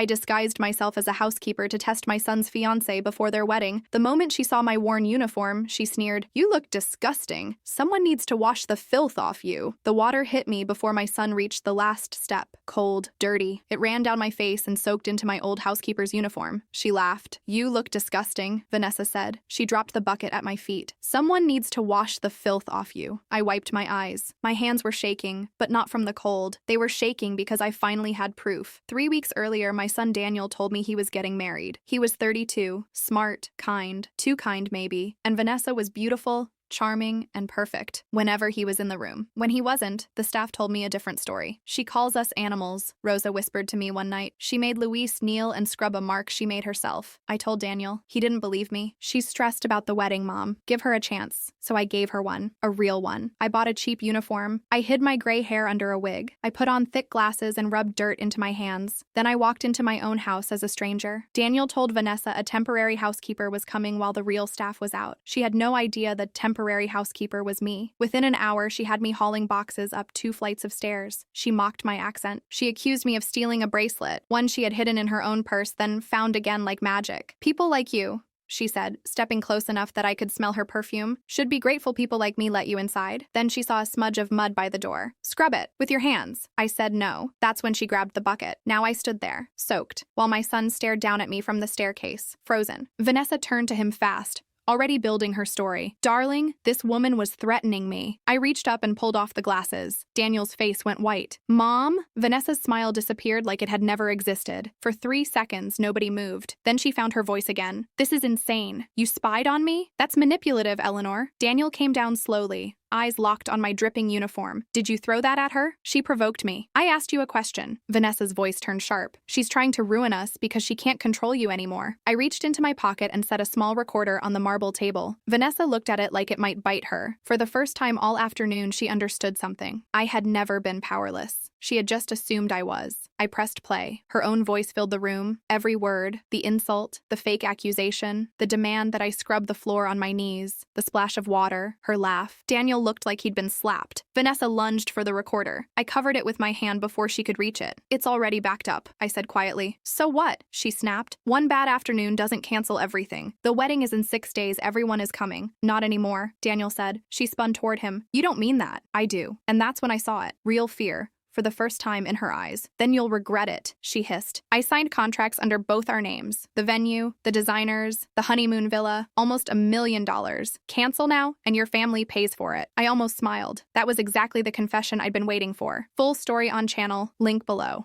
I disguised myself as a housekeeper to test my son's fiancée before their wedding. The moment she saw my worn uniform, she sneered, "You look disgusting. Someone needs to wash the filth off you." The water hit me before my son reached the last step. Cold, dirty. It ran down my face and soaked into my old housekeeper's uniform. She laughed. "You look disgusting," Vanessa said. She dropped the bucket at my feet. "Someone needs to wash the filth off you." I wiped my eyes. My hands were shaking, but not from the cold. They were shaking because I finally had proof. 3 weeks earlier, my son Daniel told me he was getting married. He was 32, smart, kind, too kind maybe, and Vanessa was beautiful, charming, and perfect whenever he was in the room. When he wasn't, the staff told me a different story. "She calls us animals," Rosa whispered to me one night. She made Luis kneel and scrub a mark she made herself. I told Daniel. He didn't believe me. "She's stressed about the wedding, Mom. Give her a chance." So I gave her one. A real one. I bought a cheap uniform. I hid my gray hair under a wig. I put on thick glasses and rubbed dirt into my hands. Then I walked into my own house as a stranger. Daniel told Vanessa a temporary housekeeper was coming while the real staff was out. She had no idea the temporary housekeeper was me. Within an hour, she had me hauling boxes up 2 flights of stairs. She mocked my accent. She accused me of stealing a bracelet, one she had hidden in her own purse, then found again like magic. "People like you," she said, stepping close enough that I could smell her perfume, "should be grateful people like me let you inside." Then she saw a smudge of mud by the door. "Scrub it, with your hands." I said no. That's when she grabbed the bucket. Now I stood there, soaked, while my son stared down at me from the staircase, frozen. Vanessa turned to him fast, already building her story. "Darling, this woman was threatening me." I reached up and pulled off the glasses. Daniel's face went white. "Mom?" Vanessa's smile disappeared like it had never existed. For 3 seconds, nobody moved. Then she found her voice again. "This is insane. You spied on me? That's manipulative, Eleanor." Daniel came down slowly, eyes locked on my dripping uniform. "Did you throw that at her?" "She provoked me." "I asked you a question." Vanessa's voice turned sharp. "She's trying to ruin us because she can't control you anymore." I reached into my pocket and set a small recorder on the marble table. Vanessa looked at it like it might bite her. For the first time all afternoon, she understood something. I had never been powerless. She had just assumed I was. I pressed play. Her own voice filled the room. Every word, the insult, the fake accusation, the demand that I scrub the floor on my knees, the splash of water, her laugh. Daniel looked like he'd been slapped. Vanessa lunged for the recorder. I covered it with my hand before she could reach it. "It's already backed up," I said quietly. "So what?" she snapped. "One bad afternoon doesn't cancel everything. The wedding is in 6 days. Everyone is coming." "Not anymore," Daniel said. She spun toward him. "You don't mean that." "I do." And that's when I saw it. Real fear. For the first time in her eyes. "Then you'll regret it," she hissed. I signed contracts under both our names. The venue, the designers, the honeymoon villa, almost $1 million. "Cancel now, and your family pays for it." I almost smiled. That was exactly the confession I'd been waiting for. Full story on channel, link below.